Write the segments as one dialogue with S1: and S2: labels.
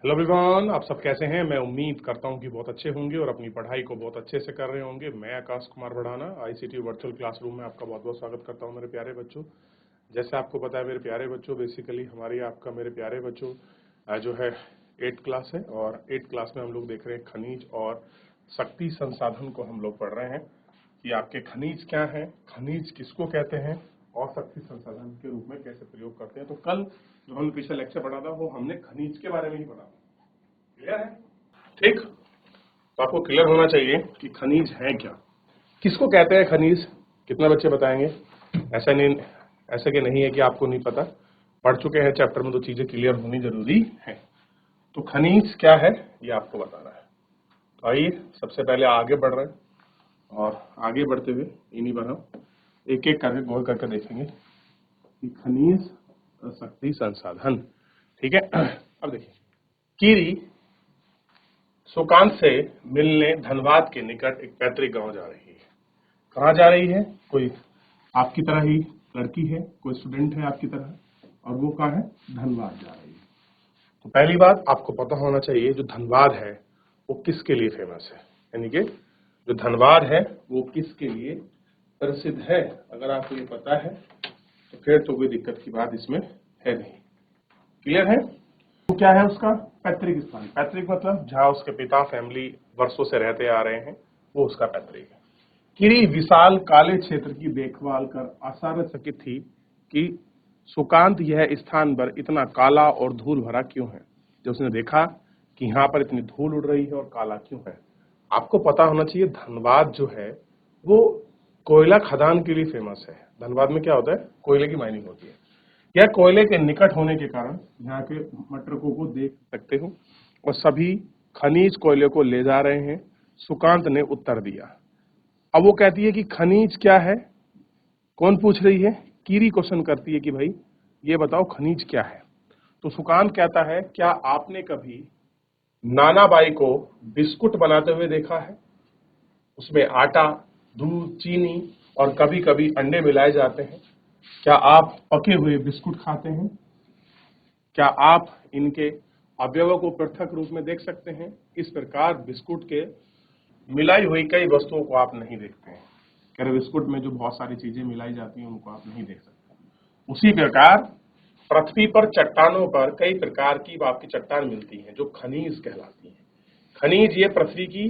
S1: Hello everyone, आप सब कैसे हैं। मैं उम्मीद करता हूं कि बहुत अच्छे होंगे और अपनी पढ़ाई को बहुत अच्छे से कर रहे होंगे। मैं आकाश कुमार बढ़ाना आईसीटी वर्चुअल क्लासरूम में आपका बहुत बहुत स्वागत करता हूं मेरे प्यारे बच्चों। जैसे आपको पता है मेरे प्यारे बच्चों, बेसिकली हमारी आपका मेरे प्यारे बच्चों जो है 8th क्लास है और 8th क्लास में हम लोग देख रहे हैं खनिज और शक्ति संसाधन को हम लोग पढ़ रहे हैं कि आपके खनिज क्या हैं, खनिज किसको कहते हैं और शक्ति संसाधन के रूप में कैसे प्रयोग करते हैं। तो कल जो हमने पिछला लेक्चर पढ़ा था वो हमने खनिज के बारे में ही पढ़ा। क्लियर है? ठीक। तो आपको क्लियर होना चाहिए कि खनिज है क्या, किसको कहते हैं खनिज। कितने बच्चे बताएंगे? ऐसा नहीं, ऐसा कि नहीं है कि आपको नहीं पता, पढ़ चुके हैं चैप्टर में तो चीजें क्लियर होनी जरूरी है। तो खनिज क्या है ये आपको बताना है। तो आइए सबसे पहले आगे बढ़ रहे हैं और आगे बढ़ते हुए इन्हीं पर हम एक एक करके गौर करके देखेंगे कि खनिज और शक्ति संसाधन। ठीक है। अब देखिए, कीरी सुकांत से मिलने धनबाद के निकट एक पैतृक गांव जा रही है। कहाँ जा रही है? कोई आपकी तरह ही लड़की है, कोई स्टूडेंट है आपकी तरह, और वो कहाँ है? धनबाद जा रही है। तो पहली बात आपको पता होना चाहिए, जो धनबाद है वो किसके लिए फेमस है, यानी कि जो धनबाद है वो किसके लिए प्रसिद्ध है। अगर आपको ये पता है तो फिर तो कोई दिक्कत की बात इसमें है नहीं। क्लियर है? वो क्या है? उसका पैतृक स्थान। पैतृक मतलब जहां उसके पिता फैमिली वर्षों से रहते आ रहे हैं, वो उसका पैतृक है। कीरी विशाल काले क्षेत्र की देखभाल कर आश्चर्यचकित थी कि सुकांत यह स्थान पर इतना काला और धूल भरा क्यों है। जब उसने देखा कि यहाँ पर इतनी धूल उड़ रही है और काला क्यों है। आपको पता होना चाहिए धनबाद जो है वो कोयला खदान के लिए फेमस है। धनबाद में क्या होता है? कोयले की माइनिंग होती है। यह कोयले के निकट होने के कारण यहाँ के मटरकों को देख सकते हो और सभी खनिज कोयले को ले जा रहे हैं। सुकांत ने उत्तर दिया। अब वो कहती है कि खनिज क्या है। कौन पूछ रही है? कीरी क्वेश्चन करती है कि भाई ये बताओ खनिज क्या है। तो सुकांत कहता है, क्या आपने कभी नानाबाई को बिस्कुट बनाते हुए देखा है? उसमें आटा, दूध, चीनी और कभी कभी अंडे मिलाए जाते हैं। क्या आप पके हुए बिस्कुट खाते हैं? क्या आप इनके अवयवों को पृथक रूप में देख सकते हैं? इस प्रकार बिस्कुट के मिलाई हुई कई वस्तुओं को आप नहीं देखते हैं। कह रहे बिस्कुट में जो बहुत सारी चीजें मिलाई जाती हैं उनको आप नहीं देख सकते। उसी प्रकार पृथ्वी पर चट्टानों पर कई प्रकार की आपकी चट्टान मिलती हैं जो खनिज कहलाती हैं। खनिज ये पृथ्वी की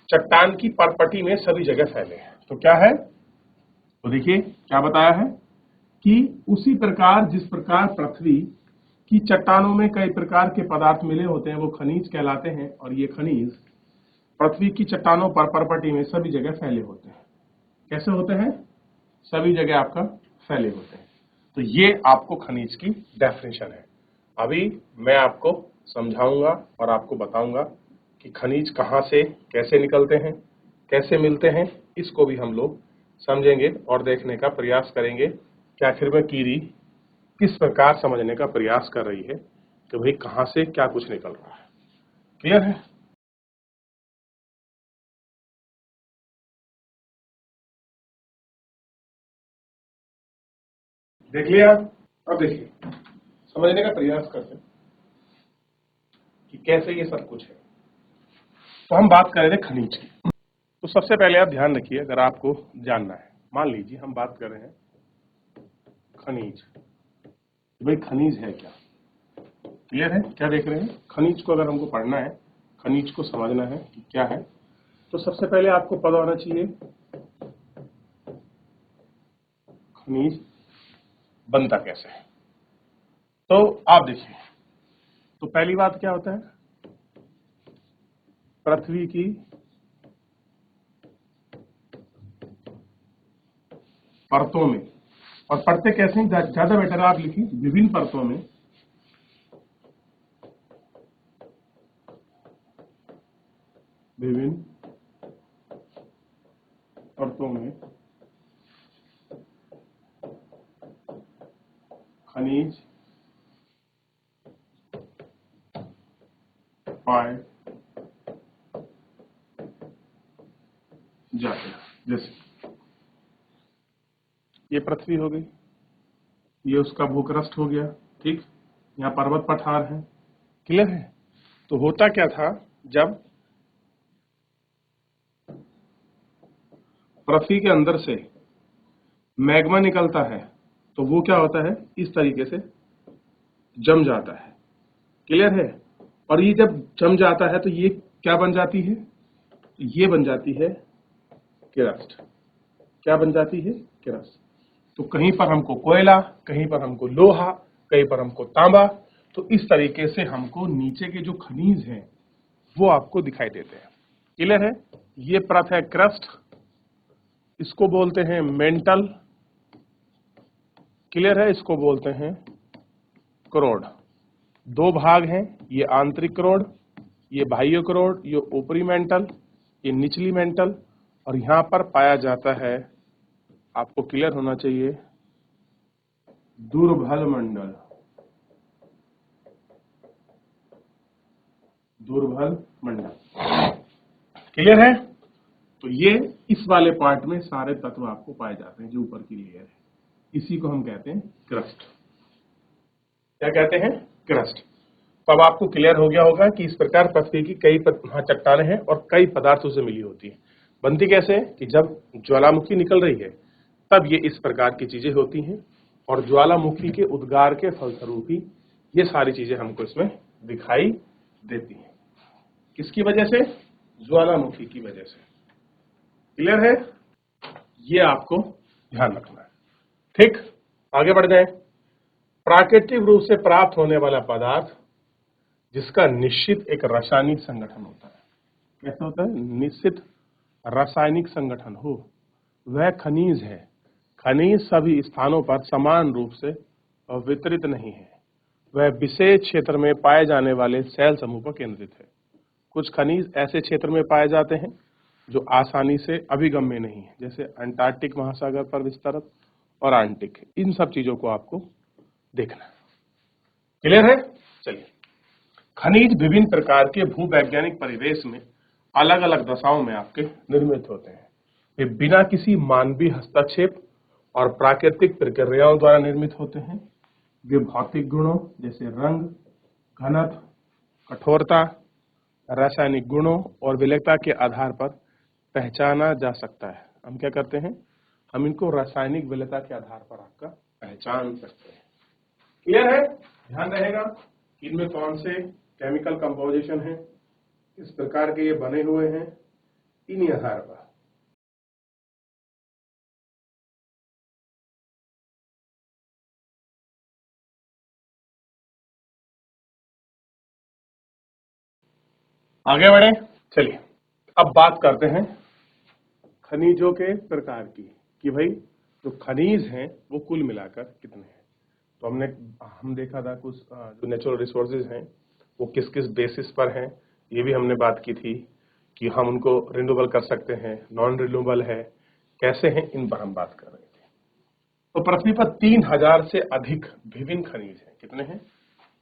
S1: चट्टान की परपटी में सभी जगह फैले हैं। तो क्या है? तो देखिए क्या बताया है कि उसी प्रकार जिस प्रकार पृथ्वी की चट्टानों में कई प्रकार के पदार्थ मिले होते हैं वो खनिज कहलाते हैं, और ये खनिज पृथ्वी की चट्टानों पर परपटी में सभी जगह फैले होते हैं। कैसे होते हैं? सभी जगह आपका फैले होते हैं। तो ये आपको खनिज की डेफिनेशन है। अभी मैं आपको समझाऊंगा और आपको बताऊंगा कि खनिज कहाँ से कैसे निकलते हैं, कैसे मिलते हैं। इसको भी हम लोग समझेंगे और देखने का प्रयास करेंगे कि आखिर में कीरी किस प्रकार समझने का प्रयास कर रही है कि भाई कहाँ से क्या कुछ निकल रहा है। क्लियर है? देख लिया? अब देखिए, समझने का प्रयास करते हैं कि कैसे ये सब कुछ है। तो हम बात कर रहे थे खनिज की। तो सबसे पहले आप ध्यान रखिए, अगर आपको जानना है, मान लीजिए हम बात कर रहे हैं खनिज। भाई खनिज है क्या? क्लियर है? क्या देख रहे हैं? खनिज को अगर हमको पढ़ना है, खनिज को समझना है कि क्या है, तो सबसे पहले आपको पता होना चाहिए खनिज बनता कैसे है। तो आप देखिए, तो पहली बात क्या होता है? पृथ्वी की परतों में, और परतें कैसे हैं? ज्यादा बेटर आप लिखिए विभिन्न परतों में, विभिन्न परतों में खनिज पाए जाते हैं। जैसे ये पृथ्वी हो गई, ये उसका भूक्रस्ट हो गया, ठीक। यहाँ पर्वत पठार है। क्लियर है? तो होता क्या था, जब पृथ्वी के अंदर से मैग्मा निकलता है तो वो क्या होता है, इस तरीके से जम जाता है। क्लियर है? और ये जब जम जाता है तो ये क्या बन जाती है, ये बन जाती है क्रस्ट। क्या बन जाती है? क्रस्ट। तो कहीं पर हमको कोयला, कहीं पर हमको लोहा, कहीं पर हमको तांबा, तो इस तरीके से हमको नीचे के जो खनिज हैं वो आपको दिखाई देते हैं। क्लियर है? ये परत है क्रस्ट, इसको बोलते हैं मेंटल। क्लियर है? इसको बोलते हैं करोड। दो भाग हैं, ये आंतरिक करोड, ये बाह्य करोड, ये ऊपरी मेंटल, ये निचली मेंटल, और यहां पर पाया जाता है, आपको क्लियर होना चाहिए, दुर्बल मंडल। दुर्बल मंडल। क्लियर है? तो ये इस वाले पार्ट में सारे तत्व आपको पाए जाते हैं जो ऊपर की लेयर है, इसी को हम कहते हैं क्रस्ट। क्या कहते हैं? क्रस्ट। तो अब आपको क्लियर हो गया होगा कि इस प्रकार पृथ्वी की कई चट्टानें हैं और कई पदार्थों से मिली होती है। बनती कैसे है कि जब ज्वालामुखी निकल रही है तब ये इस प्रकार की चीजें होती हैं, और ज्वालामुखी के उद्गार के फलस्वरूप ही ये सारी चीजें हमको इसमें दिखाई देती हैं। किसकी वजह से? ज्वालामुखी की वजह से। क्लियर है? ये आपको ध्यान रखना है। ठीक, आगे बढ़ जाए। प्राकृतिक रूप से प्राप्त होने वाला पदार्थ जिसका निश्चित एक रासायनिक संगठन होता है। कैसा होता है? निश्चित रासायनिक संगठन हो, वह खनिज है। खनिज सभी स्थानों पर समान रूप से वितरित नहीं है, वह विशेष क्षेत्र में पाए जाने वाले सेल समूह पर केंद्रित है। कुछ खनिज ऐसे क्षेत्र में पाए जाते हैं जो आसानी से अभिगम्य नहीं है, जैसे अंटार्कटिक महासागर पर विस्तृत और आर्कटिक। इन सब चीजों को आपको देखना है। क्लियर है? चलिए, खनिज विभिन्न प्रकार के भूवैज्ञानिक परिवेश में अलग अलग दशाओं में आपके निर्मित होते हैं। वे बिना किसी मानवीय हस्तक्षेप और प्राकृतिक प्रक्रियाओं द्वारा निर्मित होते हैं। वे भौतिक गुणों जैसे रंग, घनत्व, कठोरता, रासायनिक गुणों और विलेयता के आधार पर पहचाना जा सकता है। हम क्या करते हैं? हम इनको रासायनिक विलेयता के आधार पर आपका पहचान सकते हैं। क्लियर है? ध्यान रहेगा कि इनमें कौन से केमिकल कंपोजिशन है, किस प्रकार के ये बने हुए हैं, इन्हीं आधार पर। आगे बढ़े। चलिए, अब बात करते हैं खनिजों के प्रकार की, कि भाई जो खनिज हैं वो कुल मिलाकर कितने हैं। तो हम देखा था कुछ जो नेचुरल रिसोर्सेज हैं वो किस किस बेसिस पर हैं, ये भी हमने बात की थी कि हम उनको रिन्यूएबल कर सकते हैं, नॉन रिन्यूएबल है, कैसे हैं, इन पर हम बात कर रहे थे। तो पृथ्वी पर 3000 से अधिक विभिन्न खनिज हैं। कितने हैं?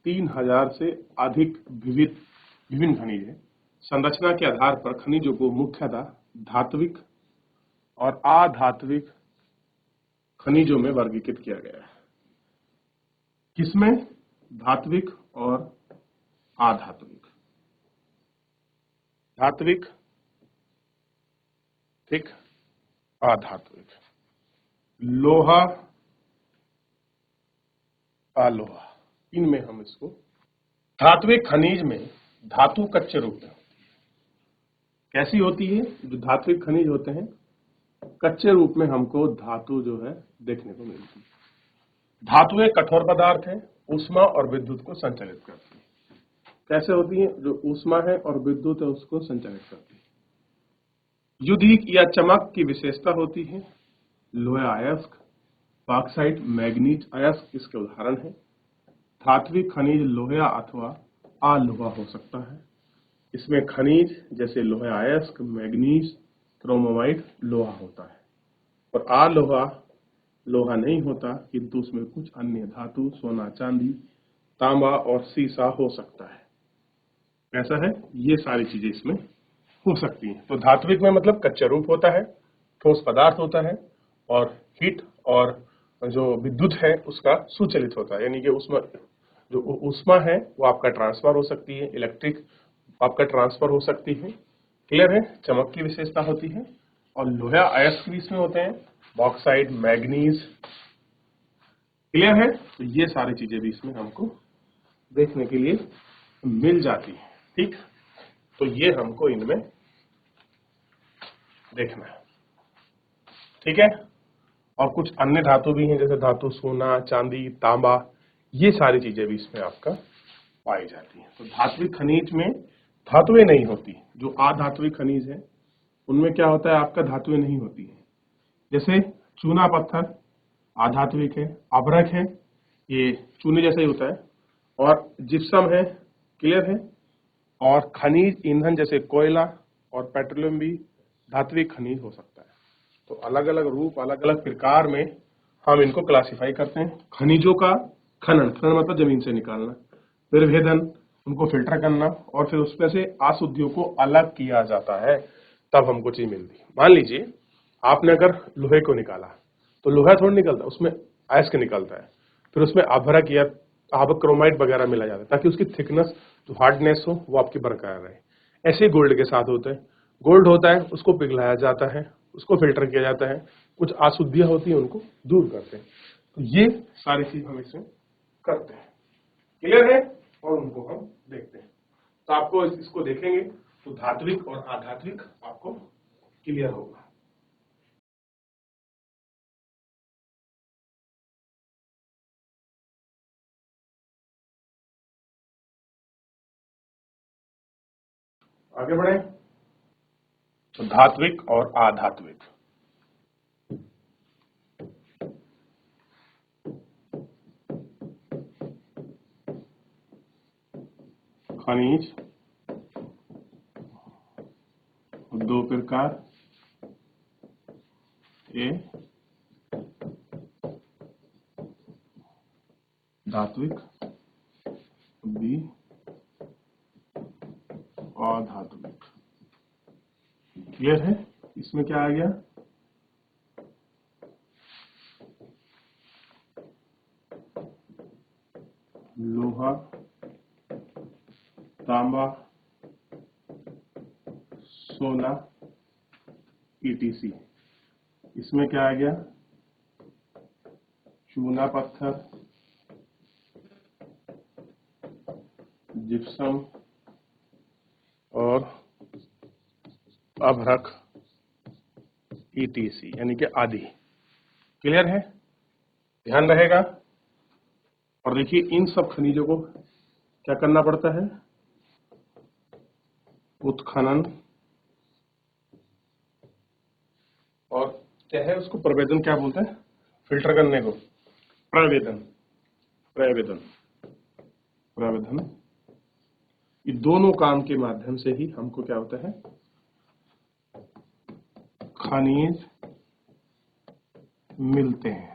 S1: 3000 से अधिक विभिन्न खनिज हैं। संरचना के आधार पर खनिजों को मुख्यतः धात्विक और अधात्विक खनिजों में वर्गीकृत किया गया है। किसमें? धात्विक और अधात्विक। धात्विक, ठीक, अधात्विक। लोहा, अलोहा, इनमें हम इसको। धात्विक खनिज में धातु कच्चे रूप में कैसी होती है? जो धात्विक खनिज होते हैं कच्चे रूप में हमको धातु जो है देखने को मिलती है। धातुएं कठोर पदार्थ हैं, ऊष्मा और विद्युत को संचालित करती है। कैसे होती है? जो ऊष्मा है और विद्युत है उसको संचालित करती है। युद्धिक या चमक की विशेषता होती है। लोहा अयस्क, बॉक्साइट, मैग्नीज अयस्क इसके उदाहरण है। धात्विक खनिज लोहा अथवा अलोहा हो सकता है। इसमें खनिज जैसे लोहा अयस्क, मैग्नीज, क्रोमोमाइट लोहा होता है, और अलोहा लोहा नहीं होता, किंतु उसमें कुछ अन्य धातु, सोना, चांदी, तांबा और सीसा हो सकता है। ऐसा है, ये सारी चीजें इसमें हो सकती हैं। तो धात्विक में मतलब कच्चा रूप होता है, ठोस पदार्थ होता है, और हीट और जो विद्युत है उसका सुचलित होता है, यानी कि उसमें जो ऊष्मा है वो आपका ट्रांसफर हो सकती है, इलेक्ट्रिक आपका ट्रांसफर हो सकती है। क्लियर है? चमक की विशेषता होती है। और लोहा अयस्क भी इसमें होते हैं, बॉक्साइड, मैग्नीज। क्लियर है? तो ये सारी चीजें भी इसमें हमको देखने के लिए मिल जाती है। ठीक, तो ये हमको इनमें देखना है। ठीक है, और कुछ अन्य धातु भी हैं, जैसे धातु सोना, चांदी, तांबा, ये सारी चीजें भी इसमें आपका पाई जाती हैं। तो धात्विक खनिज में धातुएं नहीं होती। जो अधात्विक खनिज है उनमें क्या होता है, आपका धातुएं नहीं होती है। जैसे चूना पत्थर अधात्विक है, अभ्रक है, ये चूने जैसा ही होता है, और जिप्सम है। क्लियर है? और खनिज ईंधन जैसे कोयला और पेट्रोलियम भी धात्विक खनिज हो सकता है। तो अलग अलग रूप, अलग अलग प्रकार में हम इनको क्लासिफाई करते हैं। खनिजों का खनन, खनन मतलब जमीन से निकालना, फिर भेदन, उनको फिल्टर करना, और फिर उसमें से अशुद्धियों को अलग किया जाता है, तब हमको चीज मिलती है। मान लीजिए आपने अगर लोहे को निकाला, तो लोहा थोड़ा निकलता, उसमें अयस्क निकलता है, फिर उसमें अभ्रक या आवक क्रोमाइड वगैरह मिला जाता है, ताकि उसकी थिकनेस, जो हार्डनेस हो, वो आपकी बरकरार रहे। ऐसे ही गोल्ड के साथ होते हैं। गोल्ड होता है, उसको पिघलाया जाता है, उसको फिल्टर किया जाता है, कुछ अशुद्धियां होती हैं उनको दूर करते हैं। तो ये सारी चीज हम इसमें करते हैं। क्लियर है? और उनको हम देखते हैं। तो आपको इसको देखेंगे तो धात्विक और अधात्विक आपको क्लियर होगा। आगे बढ़े। तो धात्विक और अधात्विक। खनिज दो प्रकार, ए धात्विक, बी अधात्विक। क्लियर है? इसमें क्या आ गया, लोहा, तांबा, सोना, ईटीसी। इसमें क्या आ गया, चूना पत्थर, जिप्सम और अभ्रक, ईटीसी, यानी कि आदि। क्लियर है? ध्यान रहेगा। और देखिए इन सब खनिजों को क्या करना पड़ता है, उत्खनन, और क्या है उसको प्रवेदन क्या बोलते हैं, फिल्टर करने को प्रवेदन, प्रवेदन, प्रवेदन। ये दोनों काम के माध्यम से ही हमको क्या होता है, खनिज मिलते हैं।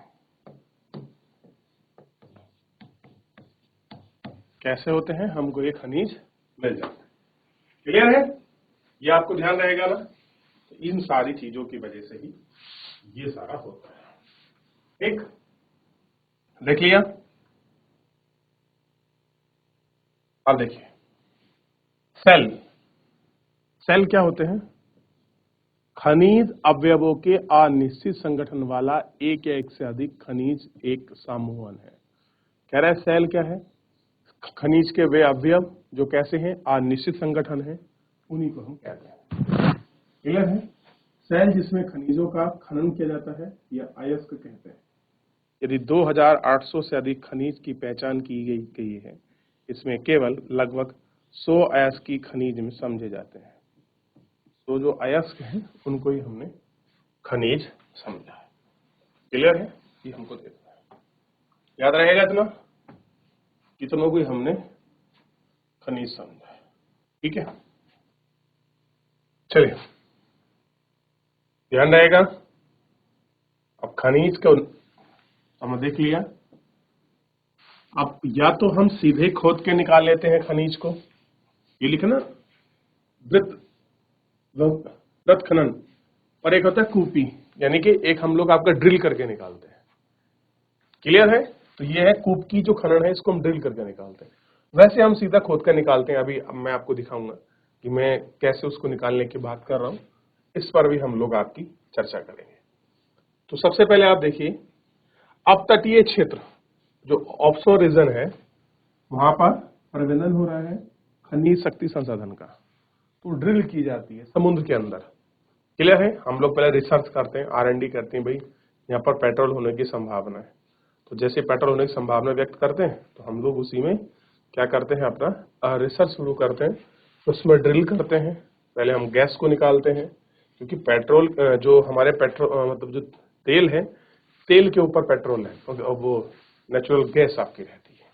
S1: कैसे होते हैं, हमको ये खनिज मिल जाते हैं। क्लियर है? ये आपको ध्यान रहेगा ना। तो इन सारी चीजों की वजह से ही ये सारा होता है। ठीक, देख लिया। अब देखिए सेल। सेल क्या होते हैं, खनिज अवयवों के अनिश्चित संगठन वाला एक या एक से अधिक खनिज एक समूहन है। कह रहा है सेल क्या है, खनिज के वे अवयव जो कैसे हैं, अनिश्चित संगठन है, उन्हीं को हम कहते हैं। क्लियर है? सेल जिसमें खनिजों का खनन किया जाता है या अयस्क कहते हैं। यदि 2800 से अधिक खनिज की पहचान की गई है, इसमें केवल लगभग 100 अयस्क खनिज में समझे जाते हैं। तो जो अयस्क हैं उनको ही हमने खनिज समझा है। क्लियर है? ये हमको देखना है, याद रहेगा इतना, कितनों को हमने खनिज समझा है। ठीक है, चलिए ध्यान रहेगा। अब खनिज को हमने देख लिया। अब या तो हम सीधे खोद के निकाल लेते हैं खनिज को, ये लिखना वृत्त, वृत्त खनन, और एक होता है कूपी, यानी कि एक हम लोग आपका ड्रिल करके निकालते हैं। क्लियर है? तो ये है कूप की जो खनन है, इसको हम ड्रिल करके निकालते हैं। वैसे हम सीधा खोद कर निकालते हैं। अब मैं आपको दिखाऊंगा कि मैं कैसे उसको निकालने की बात कर रहा हूं। इस पर भी हम लोग आपकी चर्चा करेंगे। तो सबसे पहले आप देखिए, अब तटीय क्षेत्र जो ऑफशोर रीजन है, वहां पर प्रबंधन हो रहा है खनिज शक्ति संसाधन का। तो ड्रिल की जाती है समुद्र के अंदर। क्लियर है? हम लोग पहले रिसर्च करते हैं, R&D करते हैं, भाई यहाँ पर पेट्रोल होने की संभावना है। तो जैसे पेट्रोल होने की संभावना व्यक्त करते हैं, तो हम लोग उसी में क्या करते हैं, अपना रिसर्च शुरू करते हैं। उसमें ड्रिल करते हैं। पहले हम गैस को निकालते हैं, क्योंकि पेट्रोल जो हमारे पेट्रोल मतलब जो तेल है, तेल के ऊपर पेट्रोल है, तो वो नेचुरल गैस आपकी रहती है।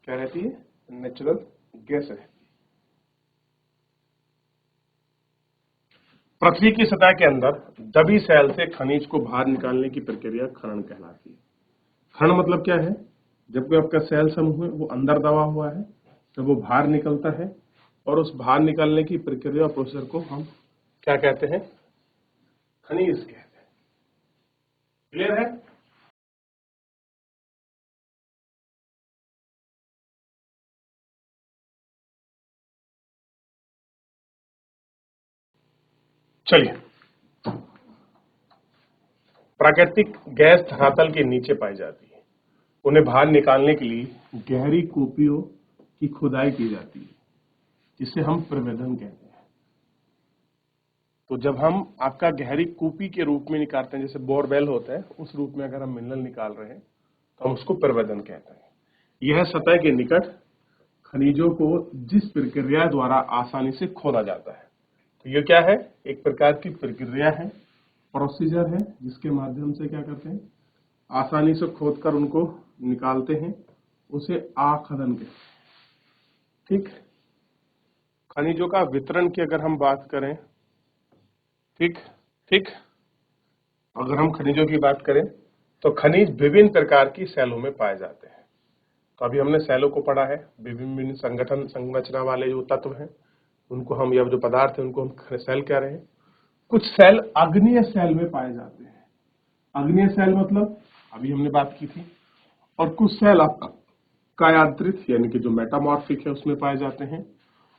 S1: क्या रहती है? नेचुरल गैस है। पृथ्वी की सतह के अंदर दबी सेल से खनिज को बाहर निकालने की प्रक्रिया खनन कहलाती है। खनन मतलब क्या है? जब कोई आपका सेल समूह है वो अंदर दबा हुआ है, तो वो बाहर निकलता है, और उस बाहर निकलने की प्रक्रिया प्रोसेस को हम क्या कहते हैं? खनिज कहते हैं। क्लियर है? चलिए, प्राकृतिक गैस धरातल के नीचे पाई जाती है। उन्हें बाहर निकालने के लिए गहरी कूपियों की खुदाई की जाती है, जिसे हम प्रवेदन कहते हैं। तो जब हम आपका गहरी कूपी के रूप में निकालते हैं, जैसे बोरवेल होता है, उस रूप में अगर हम मिनरल निकाल रहे हैं, तो हम उसको प्रवेदन कहते हैं। यह सतह के निकट खनिजों को जिस प्रक्रिया द्वारा आसानी से खोदा जाता है। तो ये क्या है? एक प्रकार की प्रक्रिया है, प्रोसीजर है, जिसके माध्यम से क्या करते हैं, आसानी से खोदकर उनको निकालते हैं। उसे आखनन कहते हैं। ठीक। खनिजों का वितरण की अगर हम बात करें, ठीक ठीक, अगर हम खनिजों की बात करें, तो खनिज विभिन्न प्रकार की सेलों में पाए जाते हैं। तो अभी हमने सेलों को पढ़ा है, विभिन्न संगठन संरचना वाले जो तत्व हैं, उनको हम, या जो पदार्थ है, उनको हम सेल कह रहे हैं। कुछ सेल अग्नीय सेल में पाए जाते हैं। अग्नीय सेल मतलब अभी हमने बात की थी। और कुछ सेल आपका कायांतरित यानी कि जो मेटामॉर्फिक है उसमें पाए जाते हैं,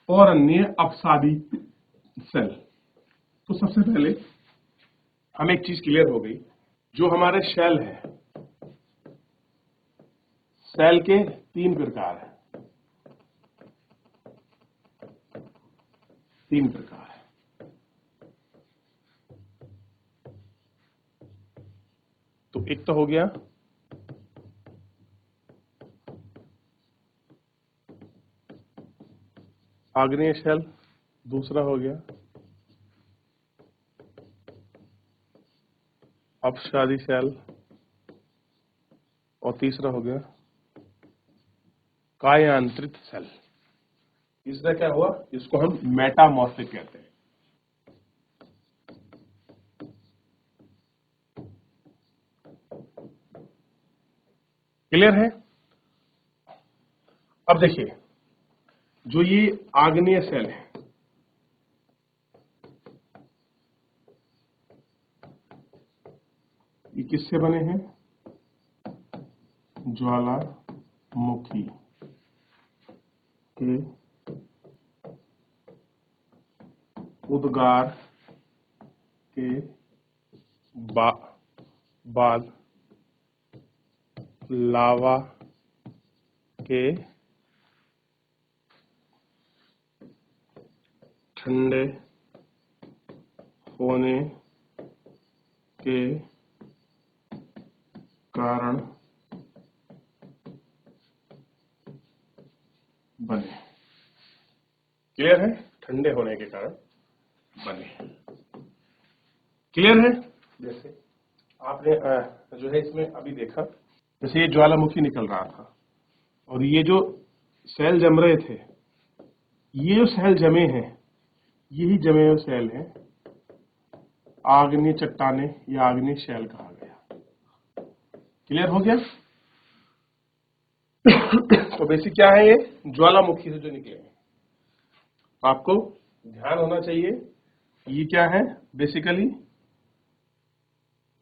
S1: और अन्य अपसादी सेल। तो सबसे पहले हमें एक चीज क्लियर हो गई, जो हमारे सेल है, सेल के 3 प्रकार हैं। 3 प्रकार है। तो एक तो हो गया आग्नेय सेल, दूसरा हो गया अपसादी सेल, और तीसरा हो गया कायांतरित सेल। तीसरा क्या हुआ? इसको हम मेटामॉर्फिक कहते हैं। क्लियर है? अब देखिए, जो ये आग्नेय सेल है, ये किससे बने हैं? ज्वालामुखी के उद्गार के बाद लावा के ठंडे होने के कारण बने। क्लियर है? ठंडे होने के कारण बने। क्लियर है? जैसे आपने जो है इसमें अभी देखा, जैसे ये ज्वालामुखी निकल रहा था, और ये जो सेल जम रहे थे, ये जो सेल जमे हैं, यही जमे हुए सेल हैं आग्नेय चट्टाने या आग्नेय सेल कहा गया। क्लियर हो गया? तो बेसिक क्या है? ये ज्वालामुखी से जो निकले हैं। आपको ध्यान होना चाहिए, ये क्या है? बेसिकली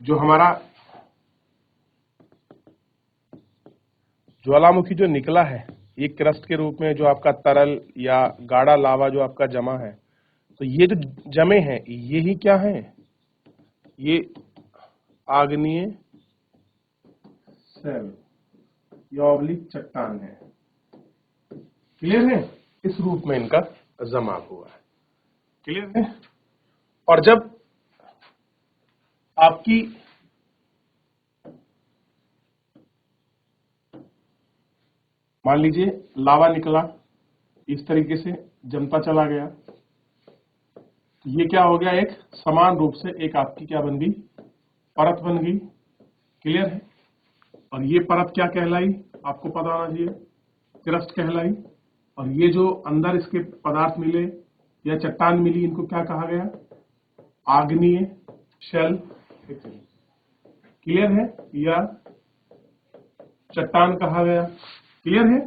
S1: जो हमारा ज्वालामुखी जो निकला है ये क्रस्ट के रूप में, जो आपका तरल या गाढ़ा लावा जो आपका जमा है, तो ये जो जमे हैं ये ही क्या है, ये आग्नेय सेल या ऑब्लिक चट्टान है। क्लियर है? इस रूप में इनका जमा हुआ है। क्लियर है? और जब आपकी मान लीजिए लावा निकला, इस तरीके से जमता चला गया, तो ये क्या हो गया, एक समान रूप से एक आपकी क्या बन गई, परत बन गई। क्लियर है? और ये परत क्या कहलाई, आपको पता होना चाहिए, क्रस्ट कहलाई। और ये जो अंदर इसके पदार्थ मिले या चट्टान मिली, इनको क्या कहा गया, आग्नेय शेल। क्लियर है? या चट्टान कहा गया। क्लियर है?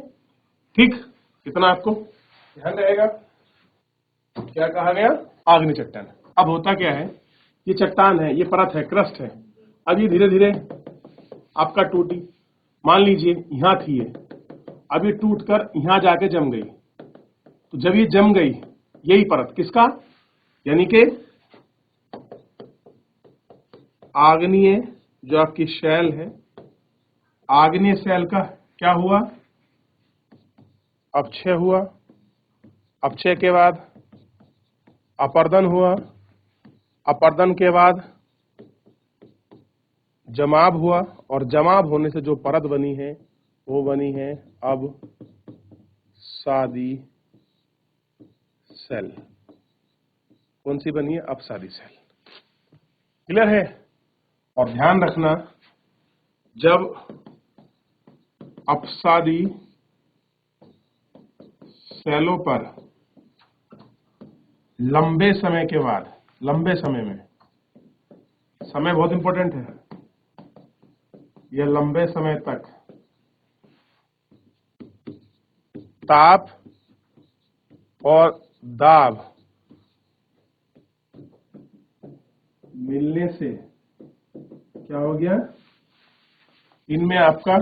S1: ठीक, इतना आपको ध्यान रहेगा। क्या कहा गया, आग्नेय चट्टान। अब होता क्या है, ये चट्टान है, ये परत है, क्रस्ट है। अब ये धीरे धीरे आपका टूटी, मान लीजिए यहां थी ये, अब ये टूटकर यहां जाके जम गई। तो जब ये जम गई, यही परत किसका, यानी कि आग्नेय जो आपकी शैल है, आग्नेय शैल का क्या हुआ, अपक्षय हुआ। अपक्षय के बाद अपर्दन हुआ। अपर्दन के बाद जमाव हुआ, और जमाव होने से जो परत बनी है वो बनी है अब सादी सेल। कौन सी बनी है, अपसादी सेल। क्लियर है? और ध्यान रखना, जब अपसादी सेलों पर लंबे समय के बाद, लंबे समय में, समय बहुत इंपॉर्टेंट है, यह लंबे समय तक ताप और दाब मिलने से क्या हो गया, इनमें आपका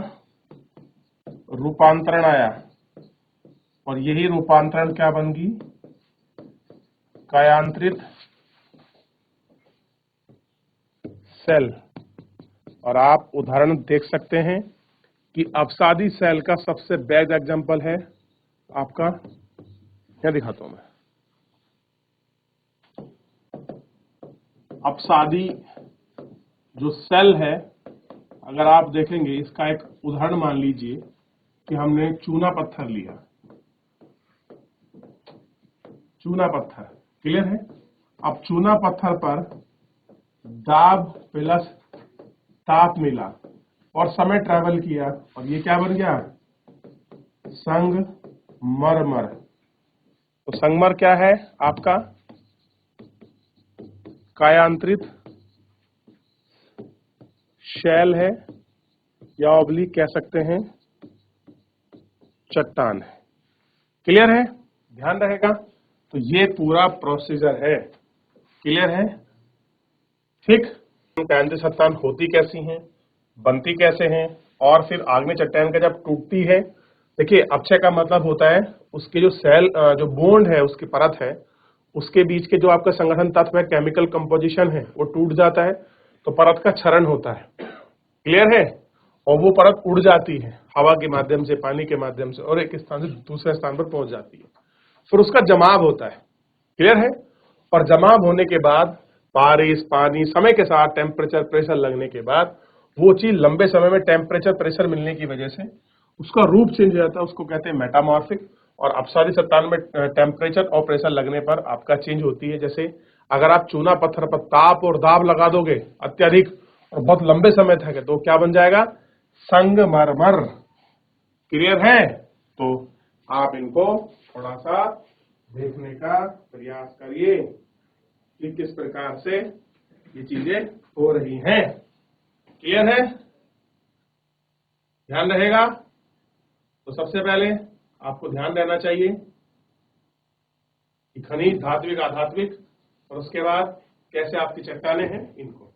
S1: रूपांतरण आया, और यही रूपांतरण क्या बन गई, कायांतरित सेल। और आप उदाहरण देख सकते हैं कि अपसादी सेल का सबसे बेस्ट एग्जांपल है आपका, क्या दिखाता हूं मैं, अपसादी जो सेल है, अगर आप देखेंगे, इसका एक उदाहरण मान लीजिए कि हमने चूना पत्थर लिया, चूना पत्थर। क्लियर है? अब चूना पत्थर पर दाब प्लस ताप मिला और समय ट्रेवल किया, और ये क्या बन गया, संगमरमर। तो संगमर क्या है आपका, कायांतरित शैल है, या ऑब्लिक कह सकते हैं चट्टान है। क्लियर है? ध्यान रहेगा। तो ये पूरा प्रोसीजर है। क्लियर है? ठीक। कायांतरित चट्टान होती कैसी हैं, बनती कैसे हैं, और फिर आग्नेय चट्टान का जब टूटती है, देखिए अपक्षय का मतलब होता है उसके जो सेल, जो बॉन्ड है, उसकी परत है, उसके बीच के जो आपका संगठन तत्व है, केमिकल कंपोजिशन है, वो टूट जाता है, तो परत का क्षरण होता है। क्लियर है? और वो परत उड़ जाती है हवा के माध्यम से, पानी के माध्यम से, और एक स्थान से दूसरे स्थान पर पहुंच जाती है। फिर उसका जमाव होता है। क्लियर है? और जमाव होने के बाद बारिश, पानी, समय के साथ टेम्परेचर, प्रेशर लगने के बाद वो चीज लंबे समय में टेम्परेचर, प्रेशर मिलने की वजह से उसका रूप चेंज हो जाता है, उसको कहते हैं मेटामॉर्फिक। और अपसादी चट्टान में टेम्परेचर और प्रेशर लगने पर आपका चेंज होती है। जैसे अगर आप चूना पत्थर पर ताप और दाब लगा दोगे अत्यधिक और बहुत लंबे समय तक, तो क्या बन जाएगा, संगमरमर। क्लियर है? तो आप इनको थोड़ा सा देखने का प्रयास करिए कि किस प्रकार से ये चीजें हो रही हैं। क्लियर है? ध्यान रहेगा। तो सबसे पहले आपको ध्यान रहना चाहिए कि खनिज, धात्विक, आधात्विक, और उसके बाद कैसे आपकी चट्टानें हैं, इनको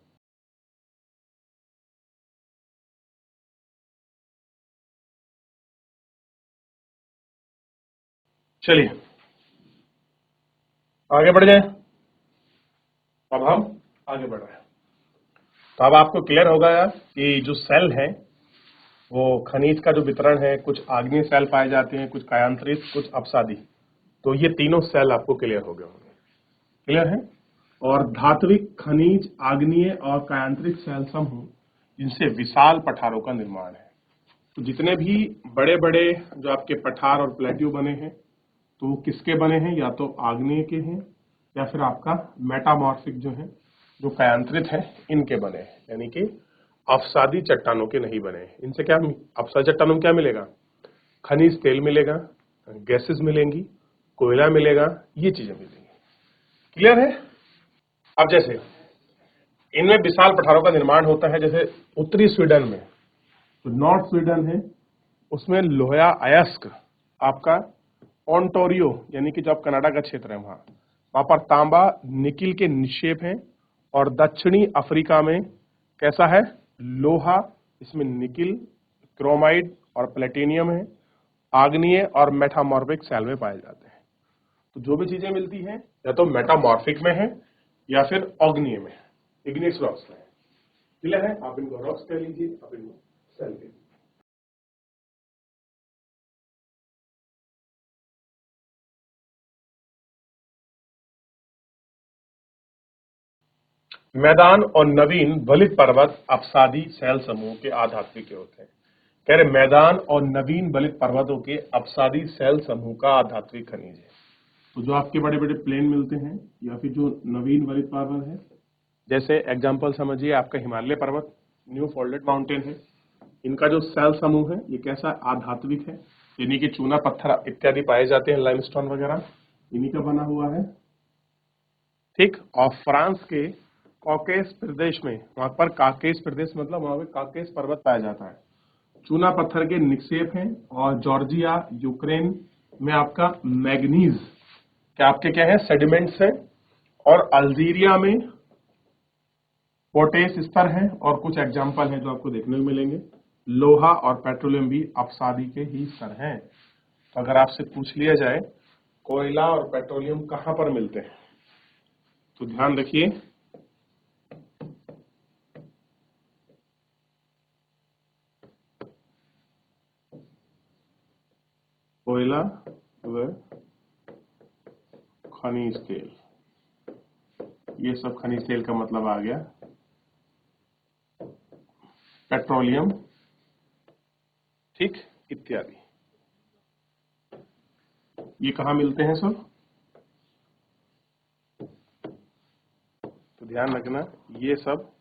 S1: चलिए आगे बढ़ जाए। अब हम आगे बढ़ रहे हैं। तो अब आपको क्लियर होगा कि जो सेल है वो खनिज का जो वितरण है, कुछ आग्नेय सेल पाए जाते हैं, कुछ कायांतरित, कुछ अपसादी। तो ये तीनों सेल आपको क्लियर हो गए होंगे। क्लियर है। और धात्विक, खनिज, आग्नेय और कायांतरित सेल समूह, जिनसे विशाल पठारों का निर्माण है। तो जितने भी बड़े बड़े जो आपके पठार और प्लेट्यू बने हैं, तो वो किसके बने हैं? या तो आग्नेय के हैं या फिर आपका मेटामॉर्फिक जो है, जो कायांतरित है, इनके बने हैं। यानी कि अपसादी चट्टानों के नहीं बने हैं। इनसे क्या, अपसादी चट्टानों में क्या मिलेगा? खनिज तेल मिलेगा, गैसेस मिलेंगी, कोयला मिलेगा, ये चीजें मिलेंगी। क्लियर है। अब जैसे इनमें विशाल पठारों का निर्माण होता है, जैसे उत्तरी स्वीडन में, तो नॉर्थ स्वीडन है, उसमें लोया अयस्क, आपका ओंटोरियो यानी कि जो आप कनाडा का क्षेत्र है वहां पर तांबा निकिल के निक्षेप हैं। और दक्षिणी अफ्रीका में कैसा है? लोहा, इसमें निकिल, क्रोमाइड और प्लेटिनियम है। आग्नेय और मेटामॉर्फिक सेल में पाए जाते हैं। तो जो भी चीजें मिलती हैं या तो मेटामॉर्फिक में है या फिर आग्नेय में, इग्नियस रॉक्स में। क्लियर है। आप इनको रॉक्स कह लीजिए, आप इनको सेल कह लीजिए। मैदान और नवीन बलित पर्वत अपसादी सेल समूह के आधात्विक होते हैं। कह रहे मैदान और नवीन बलित पर्वतों के अपसादी सेल समूह का आधात्विक खनिज है। तो जो आपके बड़े बड़े प्लेन मिलते हैं या फिर जो नवीन बलित पर्वत है, जैसे एग्जांपल समझिए आपका हिमालय पर्वत, न्यू फोल्डेड माउंटेन है, इनका जो सेल समूह है ये कैसा आधात्विक है, यानी कि चूना पत्थर इत्यादि पाए जाते हैं, लाइमस्टोन वगैरह, इन्हीं का बना हुआ है। ठीक। और फ्रांस के कॉकेस प्रदेश में, वहां पर काकेस प्रदेश मतलब वहां पे काकेस पर्वत पाया जाता है, चूना पत्थर के निक्षेप हैं। और जॉर्जिया, यूक्रेन में आपका मैग्नीज क्या आपके क्या है? सेडिमेंट्स हैं। और अल्जीरिया में पोटेस स्तर हैं। और कुछ एग्जाम्पल हैं जो आपको देखने को मिलेंगे। लोहा और पेट्रोलियम भी अपसादी के ही स्तर हैं। तो अगर आपसे पूछ लिया जाए कोयला और पेट्रोलियम कहां पर मिलते हैं, तो ध्यान रखिए, कोयला व खनिज तेल, ये सब खनिज तेल का मतलब आ गया पेट्रोलियम, ठीक, इत्यादि। ये कहाँ मिलते हैं सब? तो ध्यान रखना, ये सब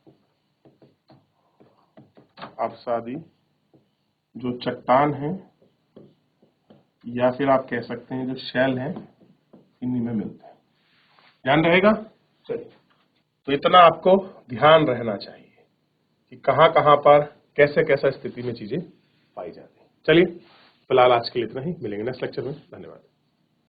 S1: अपसादी जो चट्टान है या फिर आप कह सकते हैं जो शेल है, इन्हीं में मिलते हैं। ध्यान रहेगा। चलिए, तो इतना आपको ध्यान रहना चाहिए कि कहां कहां पर कैसे कैसा स्थिति में चीजें पाई जाती हैं। चलिए फिलहाल आज के लिए इतना ही, मिलेंगे नेक्स्ट लेक्चर में। धन्यवाद।